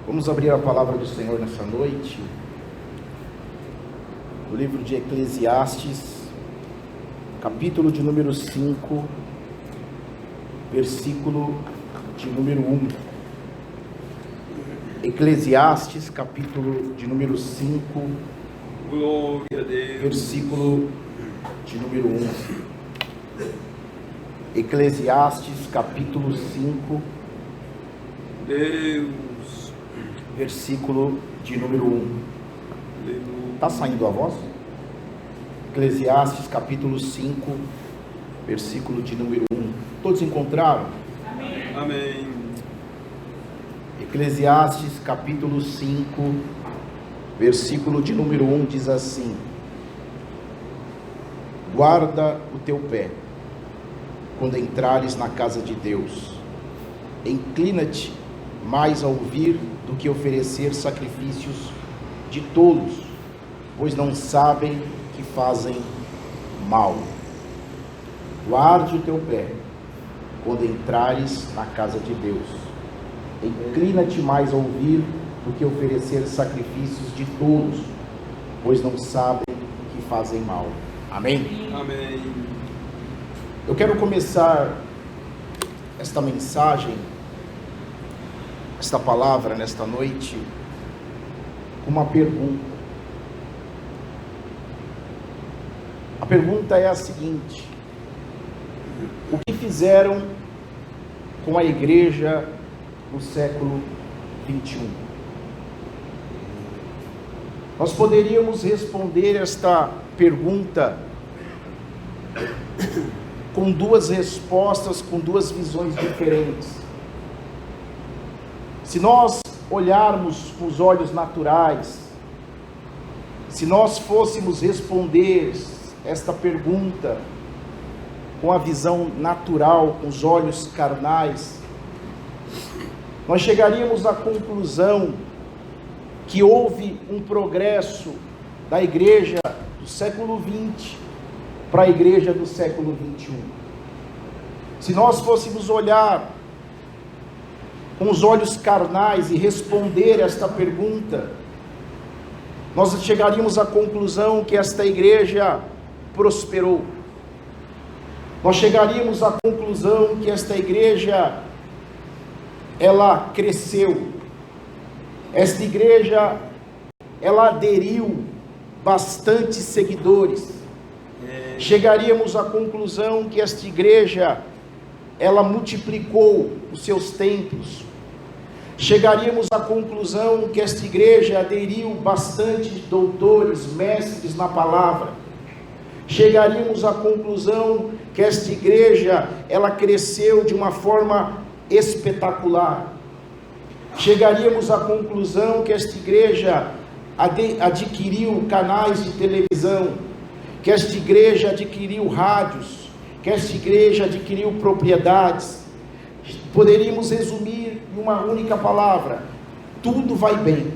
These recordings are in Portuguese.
Vamos abrir a palavra do Senhor nessa noite, o livro de Eclesiastes, capítulo de número 5, versículo de número 1. Eclesiastes, capítulo de número 5, Glória a Deus. versículo de número 1. Eclesiastes, capítulo 5, Deus. versículo de número 1. Aleluia. Está saindo a voz? Eclesiastes, capítulo 5, versículo de número 1. Todos encontraram? Amém. Eclesiastes, capítulo 5, versículo de número 1 diz assim: guarda o teu pé quando entrares na casa de Deus, inclina-te mais a ouvir do que oferecer sacrifícios de tolos, pois não sabem que fazem mal. Guarde o teu pé quando entrares na casa de Deus, inclina-te mais a ouvir do que oferecer sacrifícios de tolos, pois não sabem que fazem mal. Amém? Amém. Eu quero começar esta mensagem, esta palavra nesta noite, com uma pergunta. A pergunta é a seguinte: o que fizeram com a igreja no século 21? Nós poderíamos responder esta pergunta com duas respostas, com duas visões diferentes. Se nós olharmos com os olhos naturais, se nós fôssemos responder esta pergunta com a visão natural, com os olhos carnais, nós chegaríamos à conclusão que houve um progresso da igreja do século XX para a igreja do século XXI. Se nós fôssemos olhar com os olhos carnais e responder esta pergunta, nós chegaríamos à conclusão que esta igreja prosperou. Nós chegaríamos à conclusão que esta igreja, ela cresceu. Esta igreja, ela aderiu bastante seguidores. Chegaríamos à conclusão que esta igreja, ela multiplicou os seus templos. Chegaríamos à conclusão que esta igreja aderiu bastante doutores, mestres na palavra. Chegaríamos à conclusão que esta igreja, ela cresceu de uma forma espetacular. Chegaríamos à conclusão que esta igreja adquiriu canais de televisão, que esta igreja adquiriu rádios, que esta igreja adquiriu propriedades. Poderíamos resumir em uma única palavra: tudo vai bem.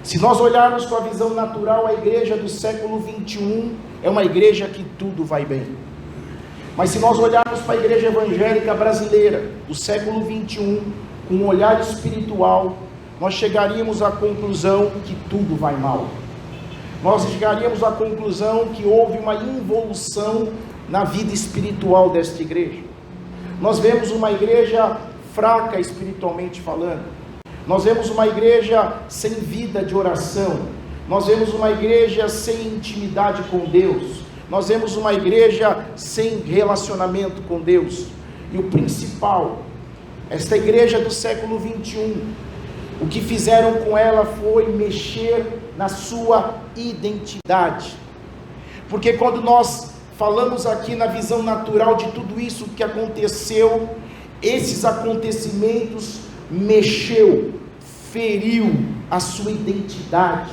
Se nós olharmos com a visão natural, a igreja do século 21 é uma igreja que tudo vai bem. Mas se nós olharmos para a igreja evangélica brasileira do século 21, com um olhar espiritual, nós chegaríamos à conclusão que tudo vai mal. Nós chegaríamos à conclusão que houve uma involução na vida espiritual desta igreja. Nós vemos uma igreja fraca espiritualmente falando. Nós vemos uma igreja sem vida de oração. Nós vemos uma igreja sem intimidade com Deus. Nós vemos uma igreja sem relacionamento com Deus. E o principal, esta igreja do século 21, o que fizeram com ela foi mexer na sua identidade. Porque quando nós falamos aqui na visão natural de tudo isso que aconteceu, esses acontecimentos mexeu, feriu a sua identidade.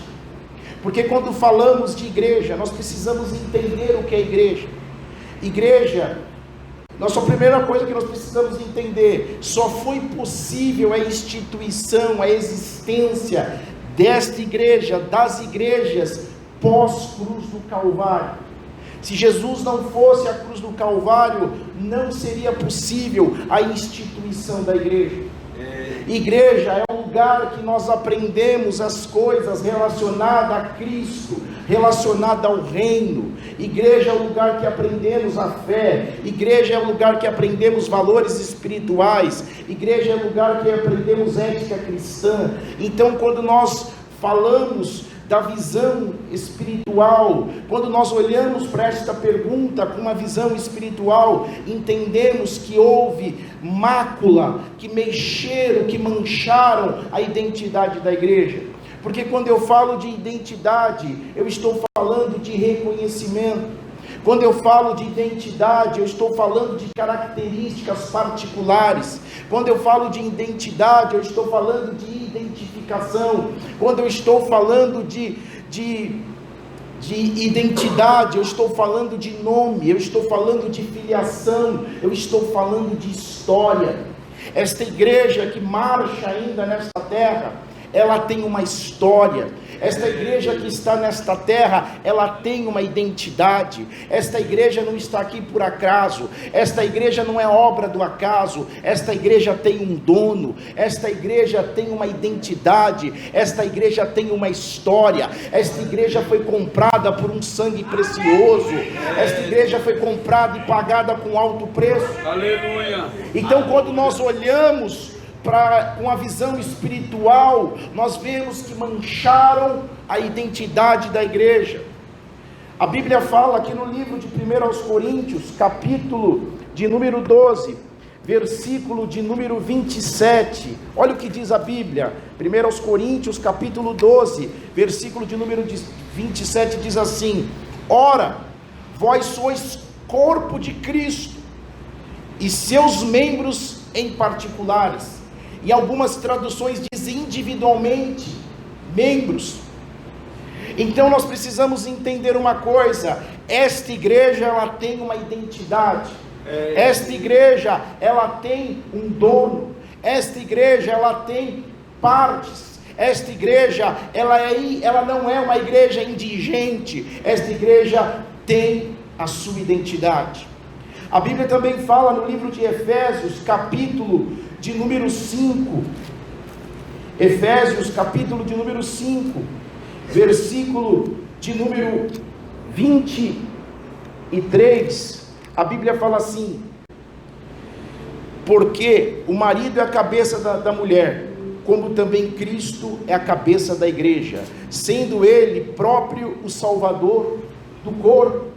Porque quando falamos de igreja, nós precisamos entender o que é igreja. Igreja, nossa primeira coisa que nós precisamos entender: só foi possível a instituição, a existência desta igreja, das igrejas pós-cruz do Calvário. Se Jesus não fosse a cruz do Calvário, não seria possível a instituição da igreja. Igreja é um lugar que nós aprendemos as coisas relacionadas a Cristo, relacionadas ao reino. Igreja é o lugar que aprendemos a fé. Igreja é o lugar que aprendemos valores espirituais. Igreja é o lugar que aprendemos ética cristã. Então, quando nós falamos da visão espiritual, quando nós olhamos para esta pergunta com uma visão espiritual, entendemos que houve mácula, que mexeram, que mancharam a identidade da igreja. Porque quando eu falo de identidade, eu estou falando de reconhecimento. Quando eu falo de identidade, eu estou falando de características particulares. Quando eu falo de identidade, eu estou falando de identificação. Quando eu estou falando de identidade, eu estou falando de nome, eu estou falando de filiação, eu estou falando de história. Esta igreja que marcha ainda nesta terra, ela tem uma história. Esta igreja que está nesta terra, ela tem uma identidade. Esta igreja não está aqui por acaso. Esta igreja não é obra do acaso. Esta igreja tem um dono. Esta igreja tem uma identidade. Esta igreja tem uma história. Esta igreja foi comprada por um sangue precioso. Esta igreja foi comprada e pagada com alto preço. Aleluia. Então, quando nós olhamos com a visão espiritual, nós vemos que mancharam a identidade da igreja. A Bíblia fala aqui no livro de 1 Coríntios, capítulo de número 12, versículo de número 27, olha o que diz a Bíblia. 1 Coríntios, capítulo 12, versículo de número 27, diz assim: ora, vós sois corpo de Cristo, e seus membros em particulares. E algumas traduções dizem individualmente, membros. Então nós precisamos entender uma coisa: esta igreja, ela tem uma identidade. Esta igreja, ela tem um dono. Esta igreja, ela tem partes. Esta igreja, ela não é uma igreja indigente. Esta igreja tem a sua identidade. A Bíblia também fala no livro de Efésios, capítulo de número 5, Efésios capítulo de número 5, versículo de número 23, a Bíblia fala assim: porque o marido é a cabeça da mulher, como também Cristo é a cabeça da igreja, sendo ele próprio o Salvador do corpo.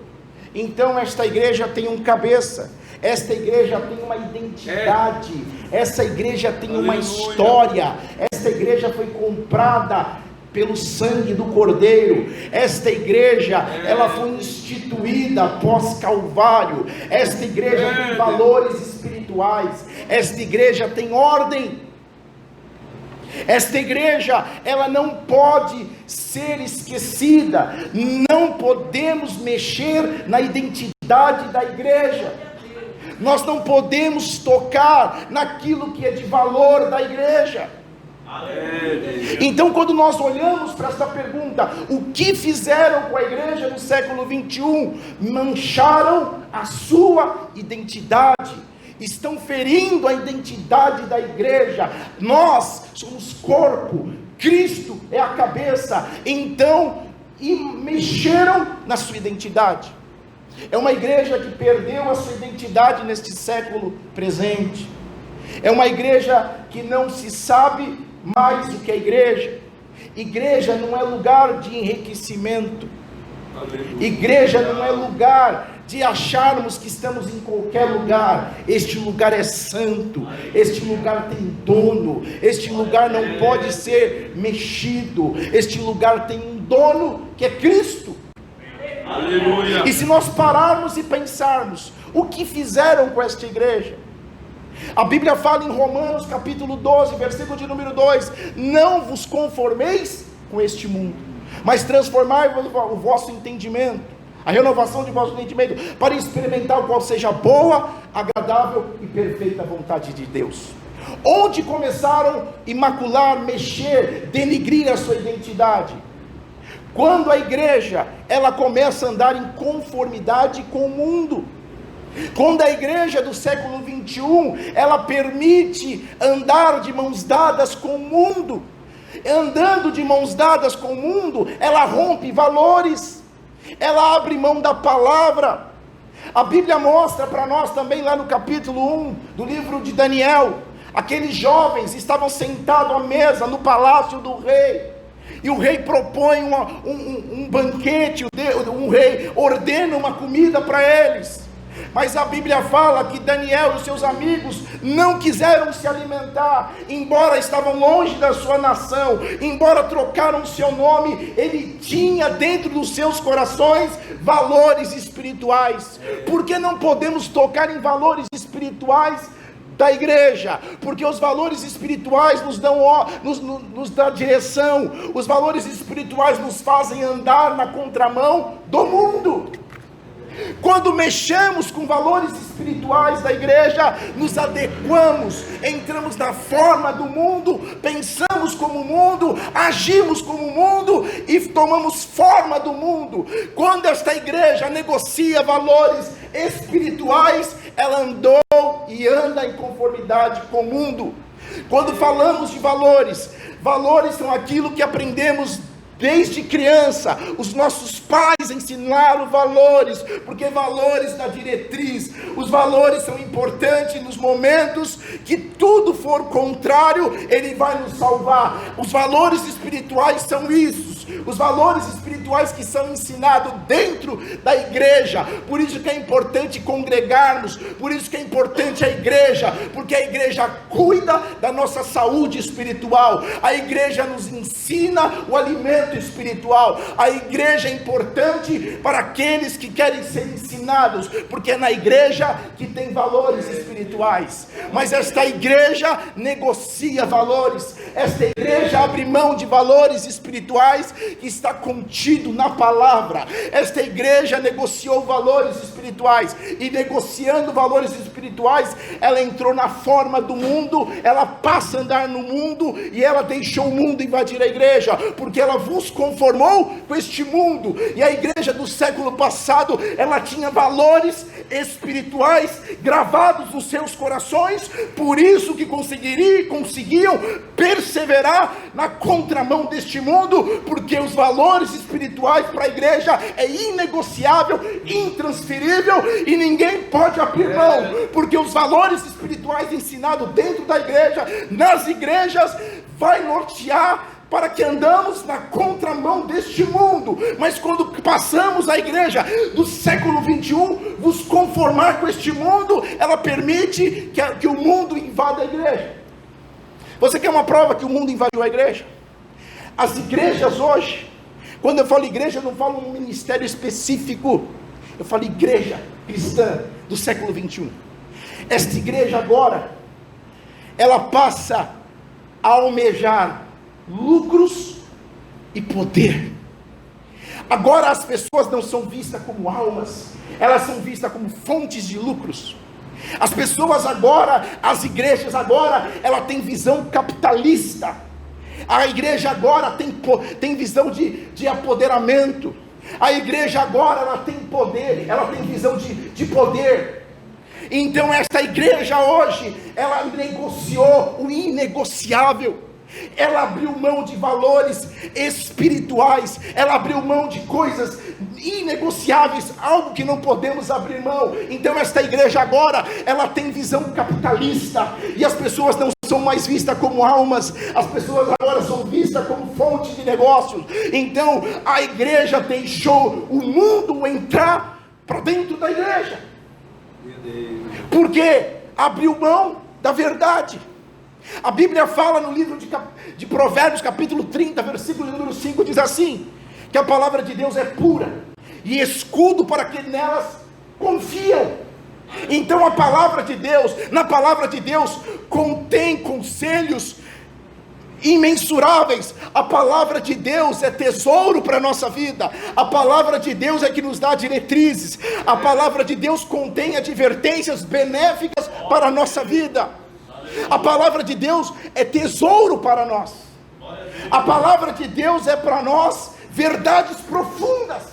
Então esta igreja tem um cabeça, esta igreja tem uma identidade, essa igreja tem uma história, esta igreja foi comprada pelo sangue do Cordeiro, esta igreja, ela foi instituída após Calvário, esta igreja tem valores espirituais, esta igreja tem ordem. Esta igreja, ela não pode ser esquecida. Não podemos mexer na identidade da igreja. Nós não podemos tocar naquilo que é de valor da igreja. Então, quando nós olhamos para esta pergunta, o que fizeram com a igreja no século 21? Mancharam a sua identidade. Estão ferindo a identidade da igreja. Nós somos corpo, Cristo é a cabeça. Então, mexeram na sua identidade. É uma igreja que perdeu a sua identidade neste século presente. É uma igreja que não se sabe mais o que é igreja. Igreja não é lugar de enriquecimento. Igreja não é lugar de acharmos que estamos em qualquer lugar. Este lugar é santo, este lugar tem dono, este lugar não pode ser mexido, este lugar tem um dono que é Cristo. Aleluia. E se nós pararmos e pensarmos, o que fizeram com esta igreja? A Bíblia fala em Romanos capítulo 12, versículo de número 2, não vos conformeis com este mundo, mas transformai-vos o vosso entendimento, a renovação de vosso entendimento, para experimentar qual seja a boa, agradável e perfeita vontade de Deus. Onde começaram a imacular, mexer, denigrir a sua identidade? Quando a igreja, ela começa a andar em conformidade com o mundo. Quando a igreja do século 21, ela permite andar de mãos dadas com o mundo, andando de mãos dadas com o mundo, ela rompe valores, ela abre mão da palavra. A Bíblia mostra para nós também lá no capítulo 1 do livro de Daniel, aqueles jovens estavam sentados à mesa no palácio do rei, e o rei propõe um banquete, o rei ordena uma comida para eles, mas a Bíblia fala que Daniel e os seus amigos não quiseram se alimentar, embora estavam longe da sua nação, embora trocaram o seu nome, ele tinha dentro dos seus corações valores espirituais. Por que não podemos tocar em valores espirituais da igreja? Porque os valores espirituais nos dão direção, os valores espirituais nos fazem andar na contramão do mundo. Quando mexemos com valores espirituais da igreja, nos adequamos, entramos na forma do mundo, pensamos como o mundo, agimos como o mundo e tomamos forma do mundo. Quando esta igreja negocia valores espirituais, ela andou e anda em conformidade com o mundo. Quando falamos de valores, valores são aquilo que aprendemos desde criança. Os nossos pais ensinaram valores, porque valores da diretriz. Os valores são importantes nos momentos que tudo for contrário, ele vai nos salvar. Os valores espirituais são isso. Os valores espirituais que são ensinados dentro da igreja. Por isso que é importante congregarmos, por isso que é importante a igreja, porque a igreja cuida da nossa saúde espiritual, a igreja nos ensina o alimento espiritual, a igreja é importante para aqueles que querem ser ensinados, porque é na igreja que tem valores espirituais. Mas esta igreja negocia valores, esta igreja abre mão de valores espirituais que está contido na palavra. Esta igreja negociou valores espirituais, e negociando valores espirituais, ela entrou na forma do mundo, ela passa a andar no mundo, e ela deixou o mundo invadir a igreja, porque ela vos conformou com este mundo. E a igreja do século passado, ela tinha valores espirituais gravados nos seus corações, por isso que conseguiam perseverar na contramão deste mundo, porque os valores espirituais para a igreja é inegociável, intransferível, e ninguém pode abrir mão, porque os valores espirituais ensinados dentro da igreja, nas igrejas, vai nortear para que andamos na contramão deste mundo. Mas quando passamos a igreja do século 21, vos conformar com este mundo, ela permite que o mundo invada a igreja. Você quer uma prova que o mundo invadiu a igreja? As igrejas hoje, quando eu falo igreja, eu não falo um ministério específico, eu falo igreja cristã do século 21. Esta igreja agora, ela passa a almejar lucros e poder. Agora as pessoas não são vistas como almas, elas são vistas como fontes de lucros. As pessoas agora, as igrejas agora, ela tem visão capitalista. A igreja agora tem visão de apoderamento. A igreja agora, ela tem poder, ela tem visão de poder. Então esta igreja hoje, ela negociou o inegociável. Ela abriu mão de valores espirituais, ela abriu mão de coisas inegociáveis, algo que não podemos abrir mão. Então esta igreja agora, ela tem visão capitalista, e as pessoas não são mais vistas como almas, as pessoas agora são vistas como fonte de negócios. Então a igreja deixou o mundo entrar para dentro da igreja, porque abriu mão da verdade. A Bíblia fala no livro de Provérbios, capítulo 30, versículo número 5, diz assim, que a palavra de Deus é pura, e escudo para que nelas confiam. Então a palavra de Deus, na palavra de Deus, contém conselhos imensuráveis. A palavra de Deus é tesouro para a nossa vida. A palavra de Deus é que nos dá diretrizes. A palavra de Deus contém advertências benéficas para a nossa vida. A palavra de Deus é tesouro para nós. A palavra de Deus é para nós verdades profundas.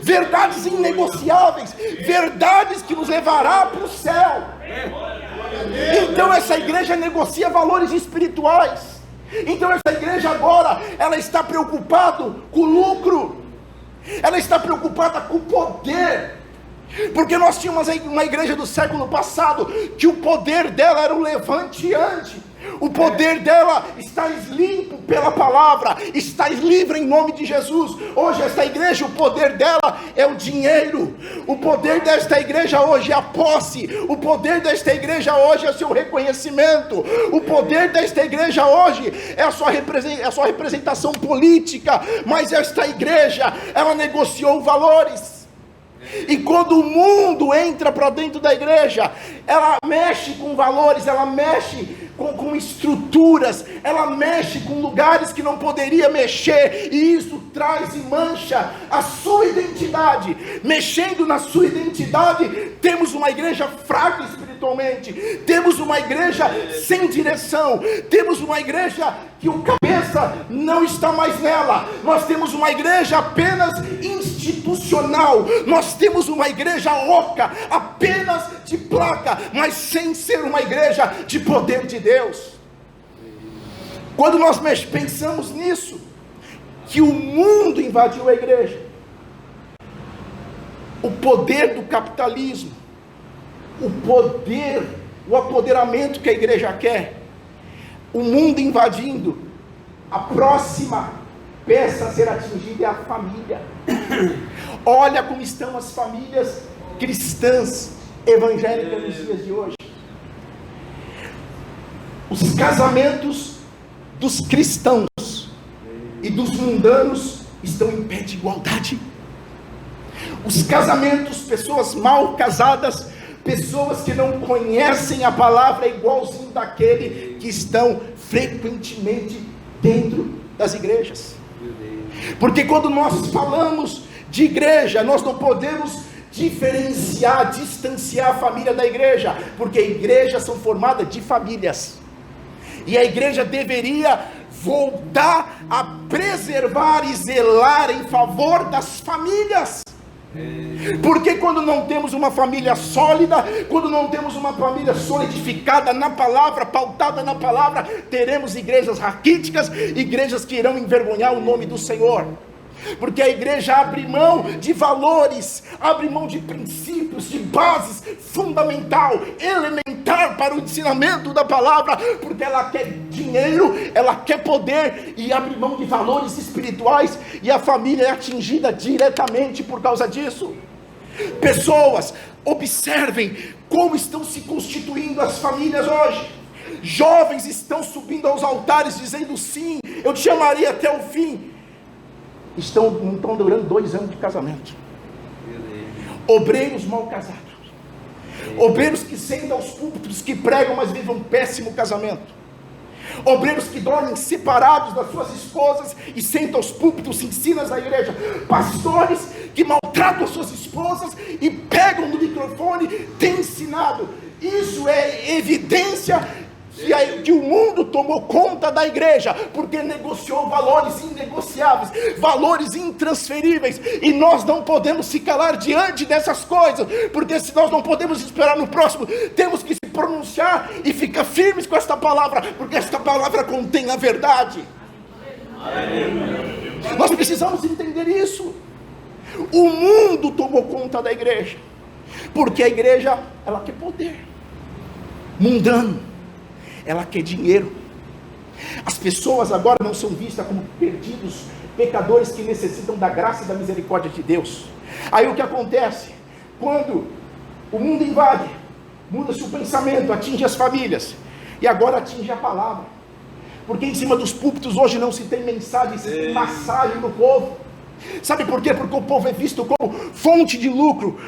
verdades inegociáveis, verdades que nos levará para o céu. Então essa igreja negocia valores espirituais. Então essa igreja agora, ela está preocupada com o lucro, ela está preocupada com o poder, porque nós tínhamos uma igreja do século passado, que o poder dela era o levanteante, o poder dela está limpo pela palavra, está livre em nome de Jesus. Hoje esta igreja, o poder dela é o dinheiro, o poder desta igreja hoje é a posse, o poder desta igreja hoje é o seu reconhecimento, o poder desta igreja hoje é a sua representação política. Mas esta igreja, ela negociou valores. E quando o mundo entra para dentro da igreja, ela mexe com valores, ela mexe com estruturas, ela mexe com lugares que não poderia mexer, e isso traz e mancha a sua identidade. Mexendo na sua identidade, temos uma igreja fraca espiritualmente, temos uma igreja sem direção, temos uma igreja que o cabeça não está mais nela, nós temos uma igreja apenas institucional, nós temos uma igreja oca, apenas de placa, mas sem ser uma igreja de poder de Deus. Quando nós pensamos nisso, que o mundo invadiu a igreja, o poder do capitalismo, o poder, o apoderamento que a igreja quer, o mundo invadindo, a próxima peça a ser atingida é a família. Olha como estão as famílias cristãs evangélicas nos dias de hoje. Os casamentos dos cristãos e dos mundanos estão em pé de igualdade. Os casamentos, pessoas mal casadas, pessoas que não conhecem a palavra, é igualzinho daquele que estão frequentemente dentro das igrejas. Porque quando nós falamos de igreja, nós não podemos diferenciar, distanciar a família da igreja, porque igrejas são formadas de famílias, e a igreja deveria voltar a preservar e zelar em favor das famílias. Porque quando não temos uma família sólida, quando não temos uma família solidificada na palavra, pautada na palavra, teremos igrejas raquíticas, igrejas que irão envergonhar o nome do Senhor. Porque a igreja abre mão de valores, abre mão de princípios, de bases fundamental, elementar para o ensinamento da palavra, porque ela quer dinheiro, ela quer poder, e abre mão de valores espirituais, e a família é atingida diretamente por causa disso. Pessoas, observem como estão se constituindo as famílias hoje. Jovens estão subindo aos altares dizendo sim, eu te chamarei até o fim. Não estão durando 2 anos de casamento. Obreiros mal casados, obreiros que sentam aos púlpitos, que pregam, mas vivem um péssimo casamento. Obreiros que dormem separados das suas esposas e sentam aos púlpitos, ensinam na igreja. Pastores que maltratam as suas esposas e pegam no microfone, têm ensinado. Isso é evidência que o mundo tomou conta da igreja, porque negociou valores inegociáveis, valores intransferíveis, e nós não podemos se calar diante dessas coisas, porque se nós não podemos esperar no próximo, temos que se pronunciar e ficar firmes com esta palavra, porque esta palavra contém a verdade. Nós precisamos entender isso. O mundo tomou conta da igreja, porque a igreja, ela quer poder mundano, ela quer dinheiro. As pessoas agora não são vistas como perdidos, pecadores que necessitam da graça e da misericórdia de Deus. Aí o que acontece? Quando o mundo invade, muda-se o pensamento, atinge as famílias, e agora atinge a palavra, porque em cima dos púlpitos hoje não se tem mensagem, se tem massagem do povo. Sabe por quê? Porque o povo é visto como fonte de lucro,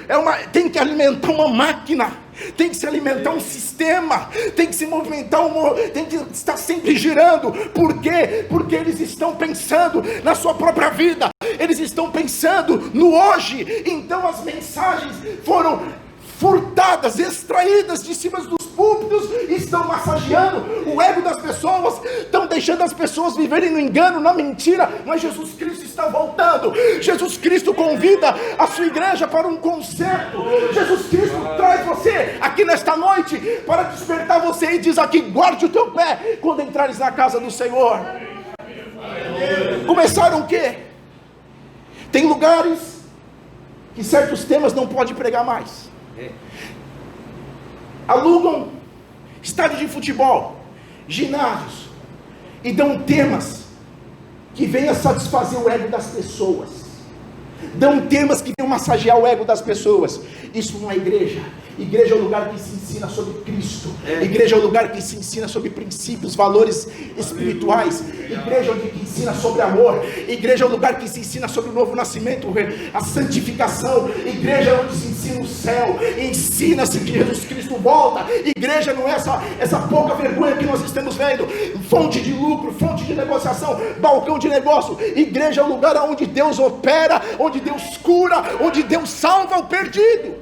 tem que alimentar uma máquina, tem que se alimentar um sistema, tem que se movimentar, tem que estar sempre girando. Por quê? Porque eles estão pensando na sua própria vida, eles estão pensando no hoje. Então as mensagens foram furtadas, extraídas de cima dos púlpitos, estão massageando o ego das pessoas, estão deixando as pessoas viverem no engano, na mentira, mas Jesus Cristo está voltando. Jesus Cristo convida a sua igreja para um concerto. Jesus Cristo traz você aqui nesta noite para despertar você e diz aqui: guarde o teu pé quando entrares na casa do Senhor. Começaram o quê? Tem lugares que certos temas não pode pregar mais. Alugam estádio de futebol, ginásios, e dão temas que venham satisfazer o ego das pessoas. Dão temas que venham massagear o ego das pessoas. Isso não é igreja. Igreja é o lugar que se ensina sobre Cristo. Igreja é o lugar que se ensina sobre princípios, valores espirituais. Igreja é onde que ensina sobre amor. Igreja é o lugar que se ensina sobre o novo nascimento, a santificação. Igreja é onde se ensina o céu. Ensina-se que Jesus Cristo volta. Igreja não é essa pouca vergonha que nós estamos vendo. Fonte de lucro, fonte de negociação, balcão de negócio. Igreja é o lugar onde Deus opera, onde Deus cura, onde Deus salva o perdido.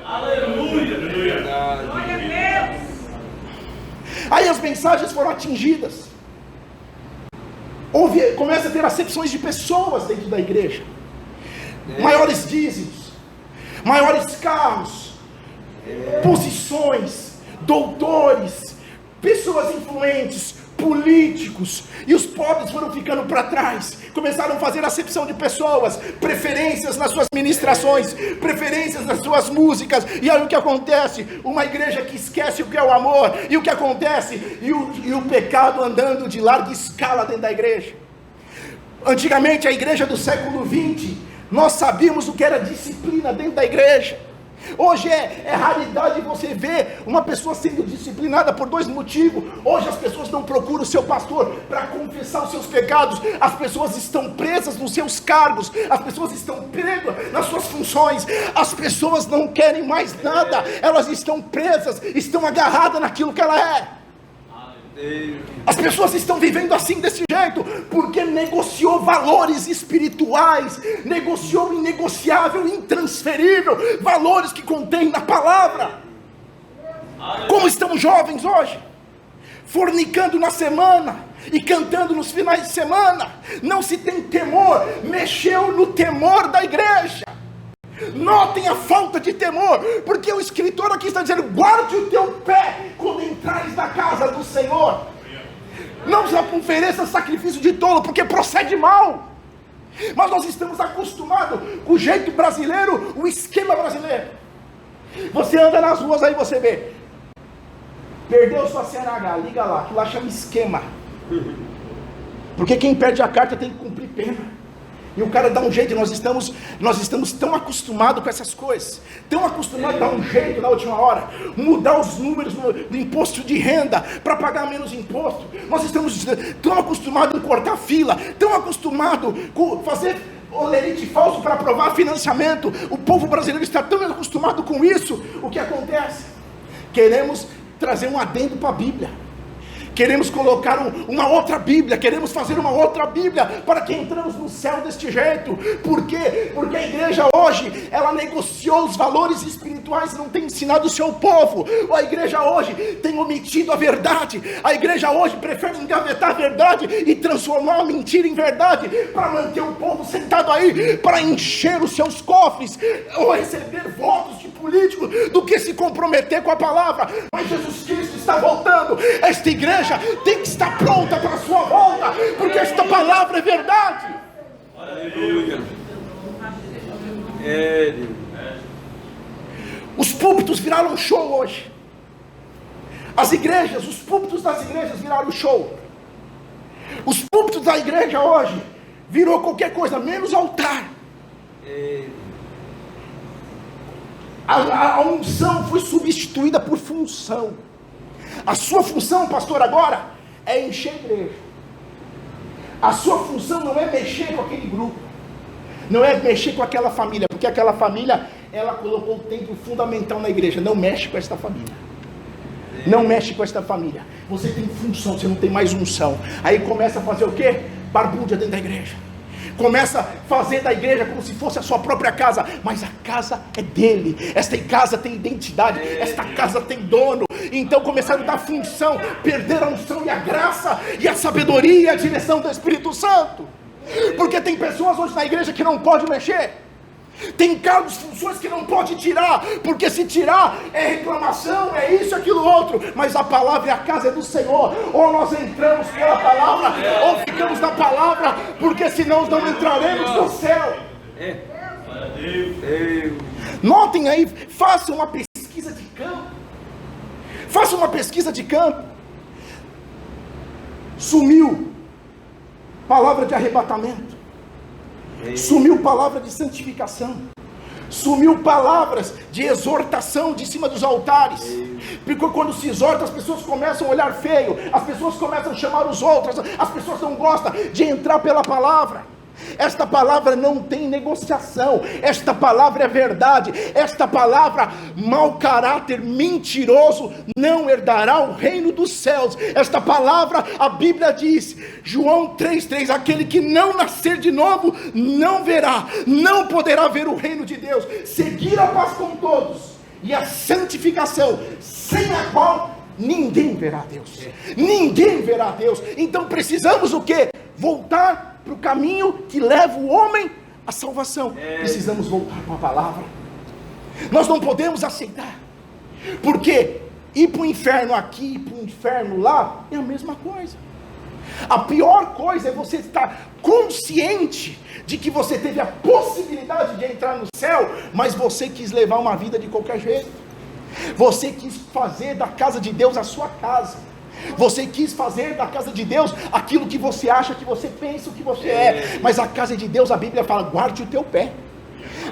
Aleluia! Glória a Deus! Aí as mensagens foram atingidas. Começa a ter acepções de pessoas dentro da igreja. Maiores dízimos, maiores carros, posições, doutores, pessoas influentes, políticos, e os pobres foram ficando para trás. Começaram a fazer acepção de pessoas, preferências nas suas ministrações, preferências nas suas músicas. E aí o que acontece? Uma igreja que esquece o que é o amor. E o que acontece? E o pecado andando de larga escala dentro da igreja. Antigamente, a igreja do século 20, nós sabíamos o que era disciplina dentro da igreja. Hoje é raridade você ver uma pessoa sendo disciplinada por dois motivos. Hoje as pessoas não procuram o seu pastor para confessar os seus pecados. As pessoas estão presas nos seus cargos. As pessoas estão presas nas suas funções. As pessoas não querem mais nada. Elas estão presas, estão agarradas naquilo que ela é. As pessoas estão vivendo assim, desse jeito, porque negociou valores espirituais, negociou o inegociável, intransferível, valores que contém na palavra. Como estão os jovens hoje? Fornicando na semana e cantando nos finais de semana. Não se tem temor. Mexeu no temor da igreja. Notem a falta de temor, porque o escritor aqui está dizendo: guarde o teu pé quando entrares na casa do Senhor. Não ofereça sacrifício de tolo, porque procede mal. Mas nós estamos acostumados com o jeito brasileiro, o esquema brasileiro. Você anda nas ruas aí, você vê, perdeu sua CNH, liga lá, que lá chama esquema. Porque quem perde a carta tem que cumprir pena. E o cara dá um jeito, e nós estamos tão acostumados com essas coisas, tão acostumados a dar um jeito na última hora, mudar os números do imposto de renda, para pagar menos imposto. Nós estamos tão acostumados em cortar fila, tão acostumados com fazer olerite falso para aprovar financiamento. O povo brasileiro está tão acostumado com isso. O que acontece? Queremos trazer um adendo para a Bíblia. Queremos colocar uma outra Bíblia, queremos fazer uma outra Bíblia, para que entramos no céu deste jeito. Por quê? Porque a igreja hoje, ela negociou os valores espirituais, não tem ensinado o seu povo. A igreja hoje tem omitido a verdade. A igreja hoje prefere engavetar a verdade e transformar a mentira em verdade, para manter o povo sentado aí, para encher os seus cofres, ou receber votos de políticos, do que se comprometer com a palavra. Mas Jesus Cristo está voltando. Esta igreja tem que estar pronta para a sua volta, porque esta palavra é verdade. Aleluia. Os púlpitos viraram um show hoje. As igrejas, os púlpitos das igrejas viraram um show. Os púlpitos da igreja hoje virou qualquer coisa menos altar. A unção foi substituída por função. A sua função, pastor, agora é encher a igreja. A sua função não é mexer com aquele grupo, não é mexer com aquela família, porque aquela família, ela colocou o templo fundamental na igreja. Não mexe com esta família. Não mexe com esta família. Você tem função, você não tem mais unção. Aí começa a fazer o quê? Barbúrdia dentro da igreja. começa a fazer da igreja como se fosse a sua própria casa, mas a casa é dele. Esta casa tem identidade, esta casa tem dono. Então começaram a dar função, perderam a unção e a graça e a sabedoria e a direção do Espírito Santo. Porque tem pessoas hoje na igreja que não pode mexer, tem cargos, funções que não pode tirar, porque se tirar é reclamação, é isso, aquilo, outro. Mas a palavra e a casa é do Senhor. Ou nós entramos pela palavra, ou ficamos na palavra, porque senão não entraremos no céu. Notem aí, faça uma pesquisa de campo. Faça uma pesquisa de campo. Sumiu palavra de arrebatamento, sumiu palavra de santificação, sumiu palavras de exortação de cima dos altares, porque quando se exorta as pessoas começam a olhar feio, as pessoas começam a chamar os outros, as pessoas não gostam de entrar pela palavra. Esta palavra não tem negociação, esta palavra é verdade, esta palavra, mau caráter, mentiroso, não herdará o reino dos céus. Esta palavra, a Bíblia diz, João 3,3, aquele que não nascer de novo, não verá, não poderá ver o reino de Deus. Seguir a paz com todos, e a santificação, sem a qual ninguém verá Deus, ninguém verá Deus. Então precisamos o quê? Voltar para o caminho que leva o homem à salvação. Precisamos voltar para a palavra. Nós não podemos aceitar, porque ir para o inferno aqui, ir para o inferno lá, é a mesma coisa. A pior coisa é você estar consciente de que você teve a possibilidade de entrar no céu, mas você quis levar uma vida de qualquer jeito. Você quis fazer da casa de Deus a sua casa. Você quis fazer da casa de Deus aquilo que você acha, que você pensa, o que você é. Mas a casa de Deus, a Bíblia fala, guarde o teu pé.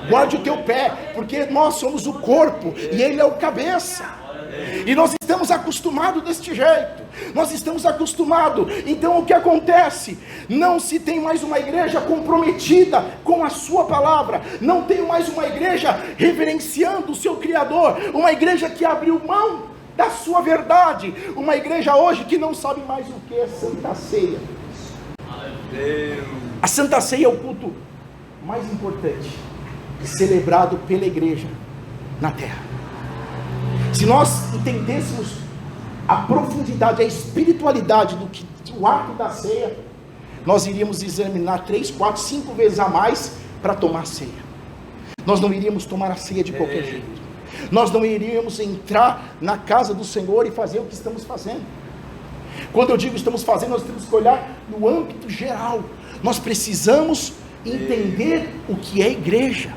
Guarde o teu pé, porque nós somos o corpo e Ele é o cabeça. E nós estamos acostumados deste jeito. Nós estamos acostumados. Então o que acontece? Não se tem mais uma igreja comprometida com a sua palavra. Não tem mais uma igreja reverenciando o seu Criador. Uma igreja que abriu mão da sua verdade. Uma igreja hoje que não sabe mais o que é Santa Ceia. A Santa Ceia é o culto mais importante celebrado pela igreja na terra. Se nós entendêssemos a profundidade, a espiritualidade do ato da ceia, nós iríamos examinar 3, 4, 5 vezes a mais para tomar ceia. Nós não iríamos tomar a ceia de qualquer jeito. Nós não iríamos entrar na casa do Senhor e fazer o que estamos fazendo. Quando eu digo estamos fazendo, nós temos que olhar no âmbito geral. Nós precisamos entender o que é igreja.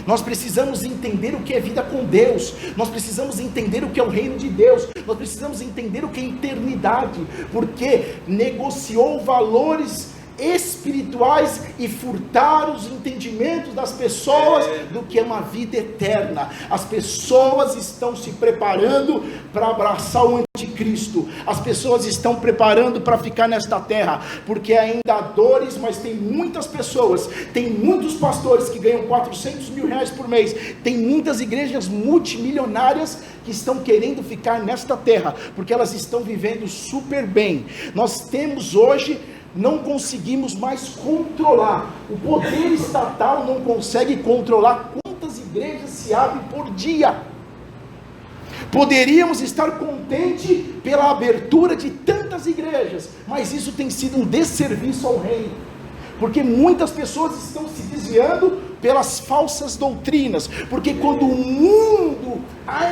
Nós precisamos entender o que é vida com Deus. Nós precisamos entender o que é o reino de Deus. Nós precisamos entender o que é eternidade, porque negociou valores espirituais e furtar os entendimentos das pessoas do que é uma vida eterna. As pessoas estão se preparando para abraçar o anticristo. As pessoas estão preparando para ficar nesta terra, porque ainda há dores, mas tem muitas pessoas, tem muitos pastores que ganham 400 mil reais por mês, tem muitas igrejas multimilionárias que estão querendo ficar nesta terra, porque elas estão vivendo super bem. Nós temos hoje, não conseguimos mais controlar, o poder estatal não consegue controlar quantas igrejas se abrem por dia. Poderíamos estar contentes pela abertura de tantas igrejas, mas isso tem sido um desserviço ao reino, porque muitas pessoas estão se desviando pelas falsas doutrinas, porque quando o mundo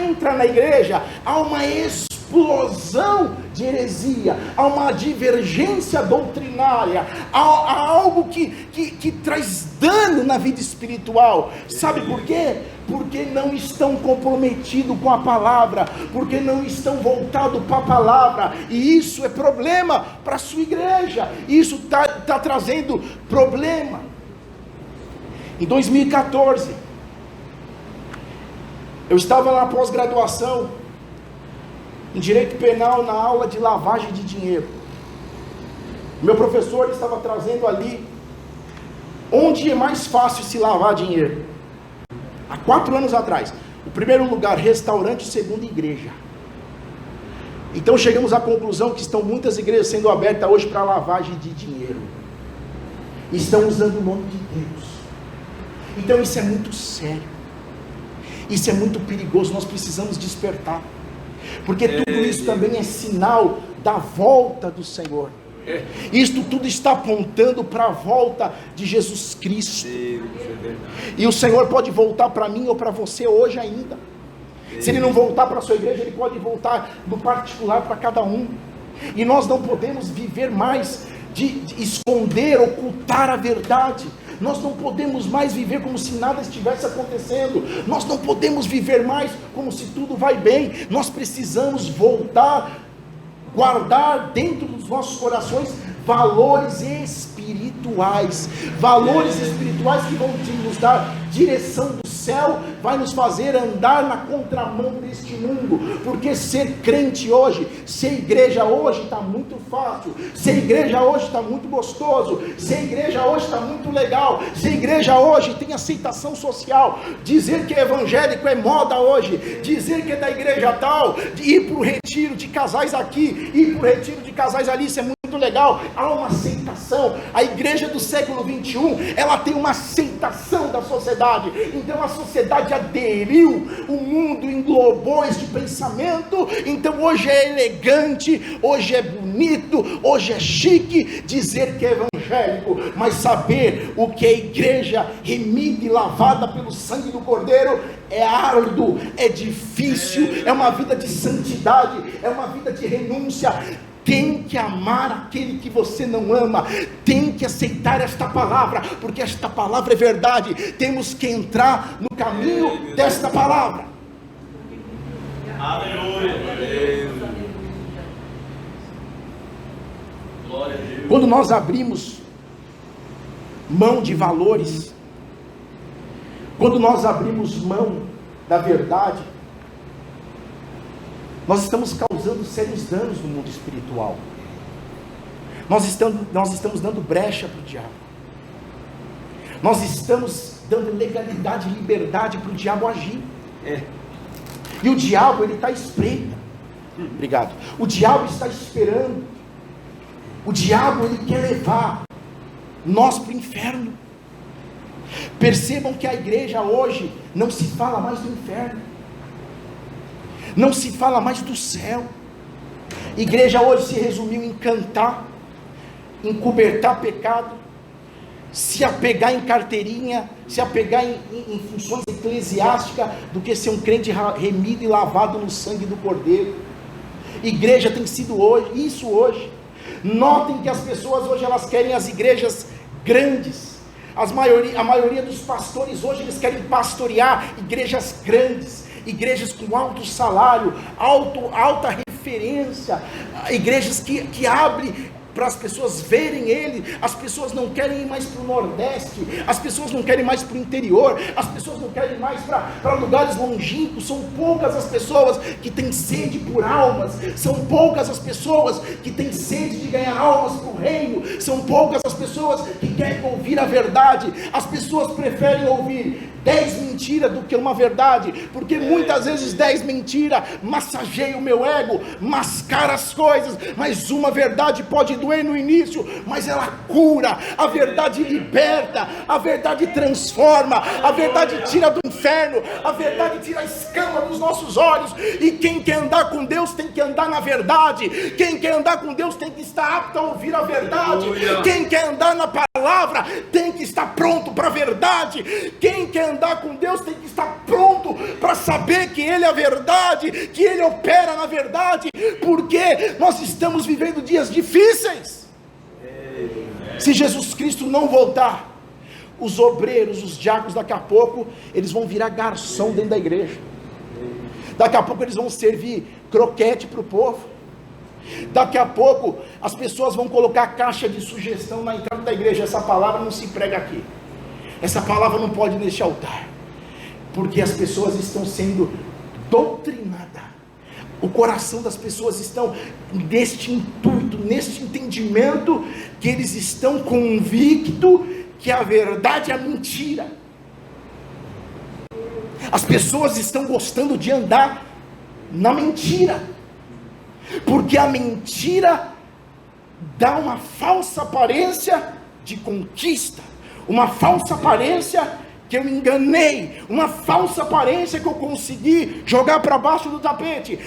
entra na igreja, há uma explosão de heresia, há uma divergência doutrinária, há algo que traz dano na vida espiritual. Sabe por quê? Porque não estão comprometidos com a palavra, porque não estão voltados para a palavra, e isso é problema para a sua igreja, isso está trazendo problema. Em 2014, eu estava na pós-graduação em Direito Penal, na aula de lavagem de dinheiro. Meu professor estava trazendo ali onde é mais fácil se lavar dinheiro. Há 4 anos atrás, o primeiro lugar, restaurante, o segundo, igreja. Então chegamos à conclusão que estão muitas igrejas sendo abertas hoje para lavagem de dinheiro. estão usando o nome de Deus. Então isso é muito sério, isso é muito perigoso. Nós precisamos despertar, porque tudo isso também é sinal da volta do Senhor. Isto tudo está apontando para a volta de Jesus Cristo. E o Senhor pode voltar para mim ou para você hoje ainda. Se Ele não voltar para a sua igreja, Ele pode voltar no particular para cada um. E nós não podemos viver mais de esconder, ocultar a verdade. Nós não podemos mais viver como se nada estivesse acontecendo. Nós não podemos viver mais como se tudo vai bem. Nós precisamos voltar, guardar dentro dos nossos corações valores espirituais, valores espirituais que vão nos dar direção do céu, vai nos fazer andar na contramão deste mundo, porque ser crente hoje, ser igreja hoje está muito fácil, ser igreja hoje está muito gostoso, ser igreja hoje está muito legal, ser igreja hoje tem aceitação social, dizer que é evangélico é moda hoje, dizer que é da igreja tal, ir para o retiro de casais aqui, ir para o retiro de casais ali, isso é muito legal, há uma aceitação. A igreja do século 21, ela tem uma aceitação da sociedade, então a sociedade aderiu, o mundo englobou este pensamento, então hoje é elegante, hoje é bonito, hoje é chique dizer que é evangélico, mas saber o que é igreja remida e lavada pelo sangue do Cordeiro é árduo, é difícil, é uma vida de santidade, é uma vida de renúncia. Tem que amar aquele que você não ama, tem que aceitar esta palavra, porque esta palavra é verdade. Temos que entrar no caminho desta palavra. Aleluia. Glória a Deus. Quando nós abrimos mão de valores, quando nós abrimos mão da verdade, nós estamos causando sérios danos no mundo espiritual. Nós estamos dando brecha para o diabo. Nós estamos dando legalidade e liberdade para o diabo agir. E o diabo, ele está espreita. Obrigado. O diabo está esperando. O diabo, ele quer levar nós para o inferno. Percebam que a igreja hoje não se fala mais do inferno, não se fala mais do céu. Igreja hoje se resumiu em cantar, em cobertar pecado, se apegar em carteirinha, se apegar em funções eclesiásticas, do que ser um crente remido e lavado no sangue do Cordeiro. Igreja tem sido isso hoje. Notem que as pessoas hoje, elas querem as igrejas grandes. A maioria dos pastores hoje, eles querem pastorear igrejas grandes, igrejas com alto salário, alta referência, igrejas que abrem para as pessoas verem ele. As pessoas não querem ir mais para o Nordeste, as pessoas não querem mais para o interior, as pessoas não querem mais para lugares longínquos. São poucas as pessoas que têm sede por almas, são poucas as pessoas que têm sede de ganhar almas para o reino, são poucas as pessoas que querem ouvir a verdade. As pessoas preferem ouvir 10 mentiras do que uma verdade, porque muitas vezes 10 mentiras massageiam o meu ego, mascara as coisas, mas uma verdade pode doer no início, mas ela cura. A verdade liberta, a verdade transforma, a verdade tira do inferno, a verdade tira a escama dos nossos olhos. E quem quer andar com Deus tem que andar na verdade. Quem quer andar com Deus tem que estar apto a ouvir a verdade. Quem quer andar na palavra tem que estar pronto para a verdade. Quem quer andar com Deus tem que estar pronto para saber que Ele é a verdade, que Ele opera na verdade, porque nós estamos vivendo dias difíceis. Se Jesus Cristo não voltar, os obreiros, os diáconos, daqui a pouco eles vão virar garçom dentro da igreja. Daqui a pouco eles vão servir croquete para o povo. Daqui a pouco as pessoas vão colocar caixa de sugestão na entrada da igreja. Essa palavra não se prega aqui, essa palavra não pode ir neste altar, porque as pessoas estão sendo doutrinadas. O coração das pessoas estão neste intuito, neste entendimento, que eles estão convictos que a verdade é a mentira. As pessoas estão gostando de andar na mentira, porque a mentira dá uma falsa aparência de conquista, uma falsa aparência que eu enganei, uma falsa aparência que eu consegui jogar para baixo do tapete.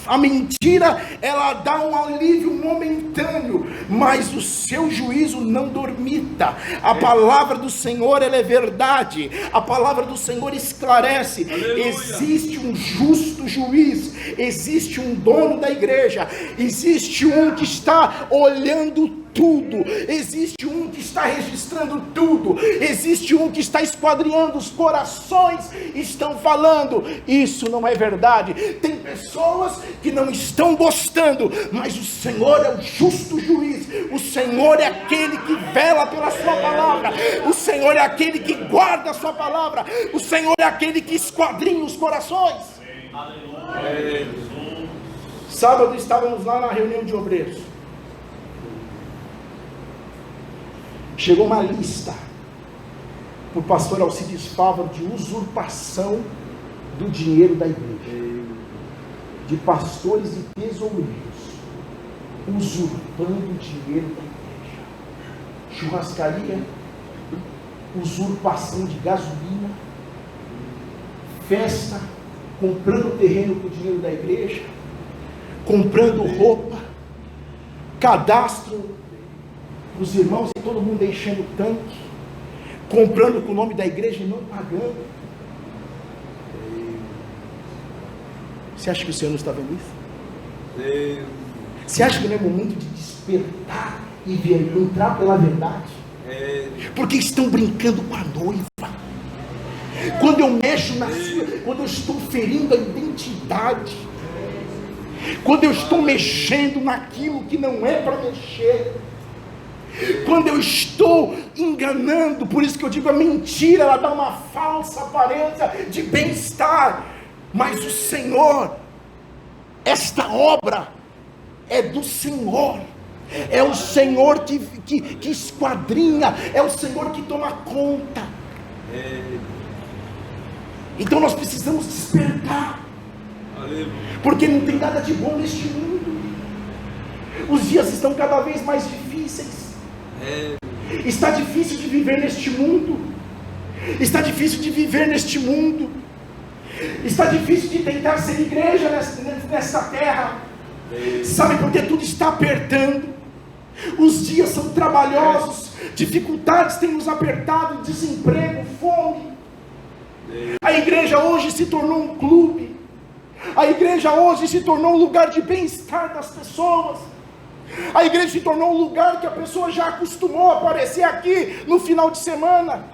A mentira, ela dá um alívio momentâneo, mas o seu juízo não dormita. A palavra do Senhor, ela é verdade, a palavra do Senhor esclarece. Aleluia. Existe um justo juiz, existe um dono da igreja, existe um que está olhando tudo, existe um que está registrando tudo, existe um que está esquadrinhando os corações, estão falando, isso não é verdade. Tem pessoas que não estão gostando, mas o Senhor é o justo juiz, o Senhor é aquele que vela pela sua palavra, o Senhor é aquele que guarda a sua palavra, o Senhor é aquele que esquadrinha os corações. Sábado estávamos lá na reunião de obreiros. Chegou uma lista para o pastor Alcides Fávaro de usurpação do dinheiro da igreja, de pastores e tesoureiros usurpando o dinheiro da igreja, churrascaria, usurpação de gasolina, festa, comprando terreno com o dinheiro da igreja, comprando roupa, cadastro os irmãos e todo mundo enchendo o tanque, comprando com o nome da igreja e não pagando. Você acha que o Senhor não está vendo isso? Você acha que não é momento de despertar e entrar pela verdade? Porque estão brincando com a noiva. Quando eu mexo quando eu estou ferindo a identidade, quando eu estou mexendo naquilo que não é para mexer, quando eu estou enganando, por isso que eu digo, a mentira, ela dá uma falsa aparência de bem-estar, mas o Senhor, esta obra é do Senhor, é o Senhor que esquadrinha, é o Senhor que toma conta. Então nós precisamos despertar, porque não tem nada de bom neste mundo, os dias estão cada vez mais difíceis. Está difícil de viver neste mundo, está difícil de viver neste mundo, está difícil de tentar ser igreja nessa terra. Sabe por que tudo está apertando? Os dias são trabalhosos, dificuldades têm nos apertado, desemprego, fome. A igreja hoje se tornou um clube, a igreja hoje se tornou um lugar de bem-estar das pessoas. A igreja se tornou um lugar que a pessoa já acostumou a aparecer aqui no final de semana,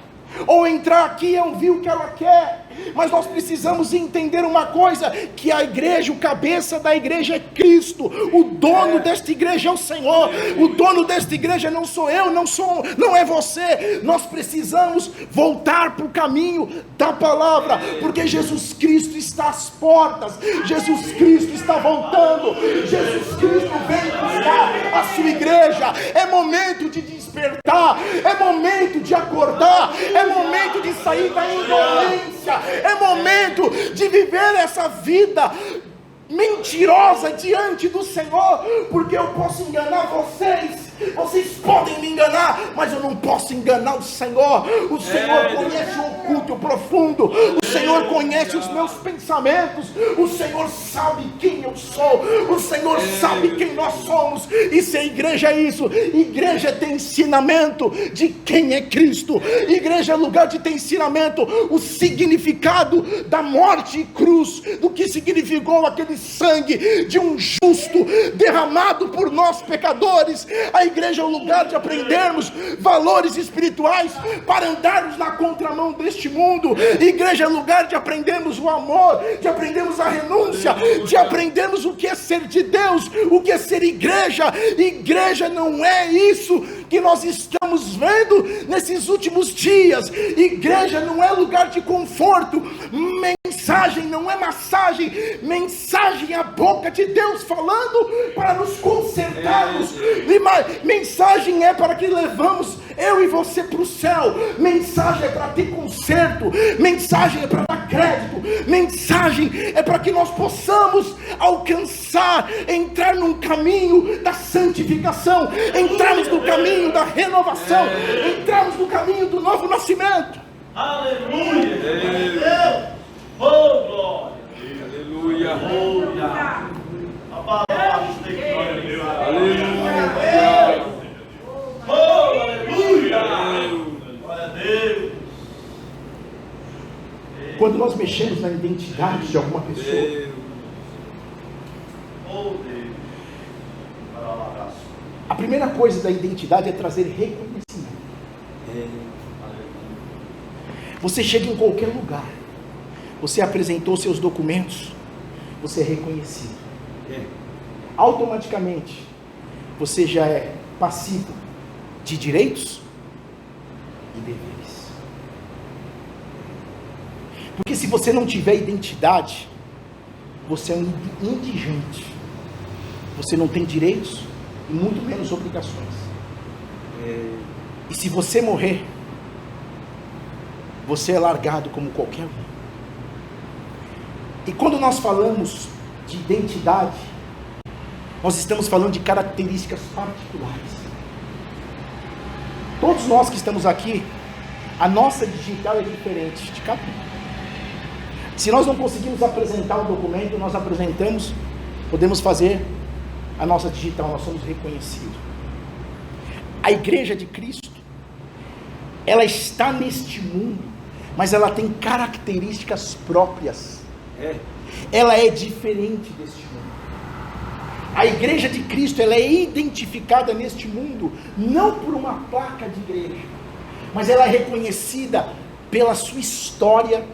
ou entrar aqui e ouvir o que ela quer. Mas nós precisamos entender uma coisa, que a igreja, o cabeça da igreja é Cristo, o dono desta igreja é o Senhor, o dono desta igreja não sou eu, não é você. Nós precisamos voltar para o caminho da palavra, porque Jesus Cristo está às portas, Jesus Cristo está voltando, Jesus Cristo vem buscar a sua igreja. É momento de despertar, é momento de acordar, é momento de sair da indolência, é momento de viver essa vida mentirosa diante do Senhor, porque eu posso enganar vocês podem me enganar, mas eu não posso enganar o Senhor. O Senhor conhece o oculto e o profundo, o Senhor conhece os meus pensamentos, o Senhor sabe quem eu sou, o Senhor sabe quem nós somos. E se a igreja é isso, igreja tem ensinamento de quem é Cristo, igreja é lugar de ter ensinamento, o significado da morte e cruz, do que significou aquele sangue de um justo derramado por nós pecadores. A igreja é um lugar de aprendermos valores espirituais para andarmos na contramão deste mundo. A igreja é lugar de aprendermos o amor, de aprendermos a renúncia, de aprendermos o que é ser de Deus, o que é ser igreja. Igreja não é isso que nós estamos vendo nesses últimos dias. Igreja não é lugar de conforto mensal Mensagem não é massagem, mensagem é a boca de Deus falando para nos consertarmos. Mensagem é para que levamos eu e você para o céu. Mensagem é para ter conserto. Mensagem é para dar crédito. Mensagem é para que nós possamos alcançar, entrar num caminho da santificação, entrarmos no caminho da renovação, entrarmos no caminho do novo nascimento. Aleluia! Deus! Oh, glória! Aleluia! Aleluia! A palavra tem glória a Deus! Aleluia! Oh, aleluia! Glória a Deus! Quando nós mexemos na identidade de alguma pessoa, Oh, Deus! Para o abraço. a primeira coisa da identidade é trazer reconhecimento. Você chega em qualquer lugar, você apresentou seus documentos, você é reconhecido. Automaticamente, você já é passivo de direitos e deveres. Porque se você não tiver identidade, você é um indigente. Você não tem direitos e muito menos obrigações. E se você morrer, você é largado como qualquer um. E quando nós falamos de identidade, nós estamos falando de características particulares. Todos nós que estamos aqui, a nossa digital é diferente de cada um. Se nós não conseguimos apresentar o documento, nós apresentamos, podemos fazer a nossa digital, nós somos reconhecidos. A igreja de Cristo, ela está neste mundo, mas ela tem características próprias. Ela é diferente deste mundo. A igreja de Cristo, ela é identificada neste mundo, não por uma placa de igreja, mas ela é reconhecida pela sua história,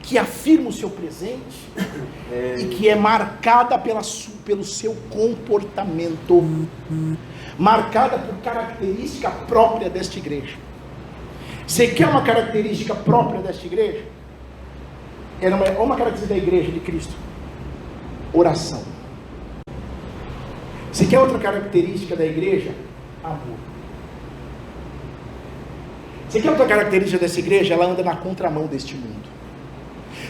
que afirma o seu presente, e que é marcada pelo seu comportamento, marcada por característica própria desta igreja. Você quer uma característica própria desta igreja? É uma característica da igreja de Cristo: oração. Você quer outra característica da igreja? Amor. Você quer outra característica dessa igreja? Ela anda na contramão deste mundo.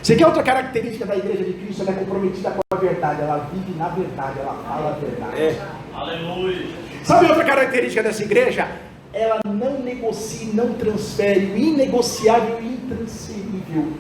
Você quer outra característica da igreja de Cristo? Ela é comprometida com a verdade, ela vive na verdade, ela fala a verdade. Aleluia! Sabe outra característica dessa igreja? Ela não negocia, não transfere, o inegociável e intransferível.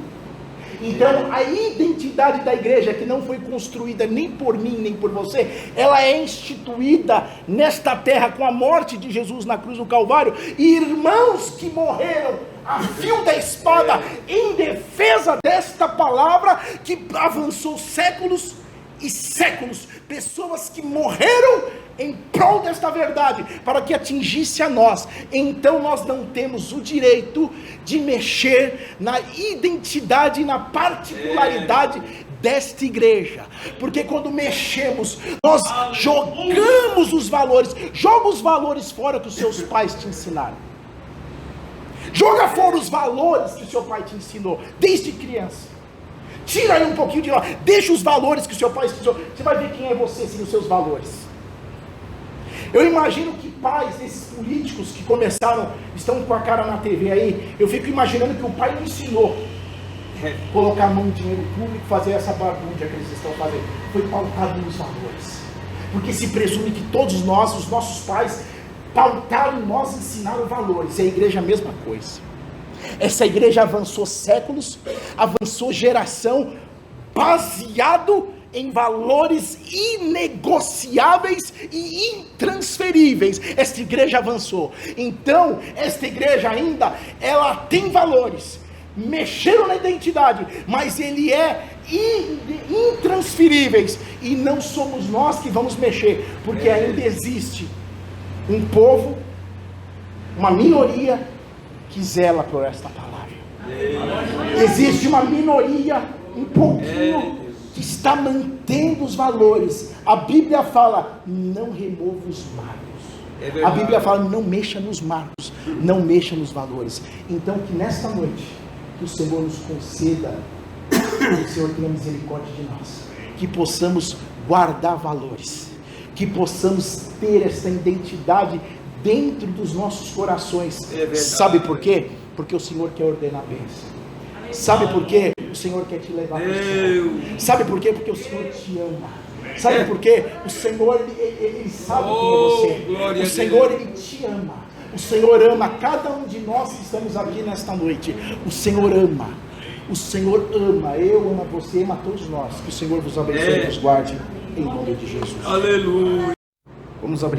Então a identidade da igreja, que não foi construída nem por mim, nem por você, ela é instituída nesta terra com a morte de Jesus na cruz do Calvário, e irmãos que morreram a fio da espada em defesa desta palavra, que avançou séculos e séculos, pessoas que morreram em prol desta verdade, para que atingisse a nós. Então nós não temos o direito de mexer na identidade e na particularidade desta igreja, porque quando mexemos, nós jogamos os valores. Joga os valores fora que os seus pais te ensinaram. Joga fora os valores que o seu pai te ensinou desde criança. Tira aí um pouquinho de lá, deixa os valores que o seu pai te ensinou. Você vai ver quem é você sem os seus valores. Eu imagino que pais desses políticos que estão com a cara na TV aí, eu fico imaginando que o pai não ensinou colocar a mão em dinheiro público, fazer essa bagunça que eles estão fazendo. Foi pautado nos valores, porque se presume que todos nós, os nossos pais, pautaram em nós, ensinaram valores. E a igreja é a mesma coisa. Essa igreja avançou séculos, avançou geração, baseado em valores inegociáveis e intransferíveis. Esta igreja avançou. Então, esta igreja ainda, ela tem valores, mexeram na identidade, mas ele é intransferíveis, e não somos nós que vamos mexer, porque ainda existe um povo, uma minoria que zela por esta palavra. Existe uma minoria, um pouquinho, que está mantendo os valores. A Bíblia fala: não remova os marcos. A Bíblia fala: não mexa nos marcos, não mexa nos valores. Então que nesta noite, que o Senhor nos conceda que o Senhor tenha misericórdia de nós, que possamos guardar valores, que possamos ter essa identidade dentro dos nossos corações. Sabe por quê? Porque o Senhor quer ordenar a bênção. Sabe por quê? O Senhor quer te levar para o céu. Sabe por quê? Porque o Senhor te ama. Sabe por quê? O Senhor, Ele sabe quem é você. O Senhor, Ele te ama. O Senhor ama cada um de nós que estamos aqui nesta noite. O Senhor ama. O Senhor ama. Eu amo você, ama todos nós. Que o Senhor vos abençoe e vos guarde. Em nome de Jesus. Aleluia. Vamos abrir.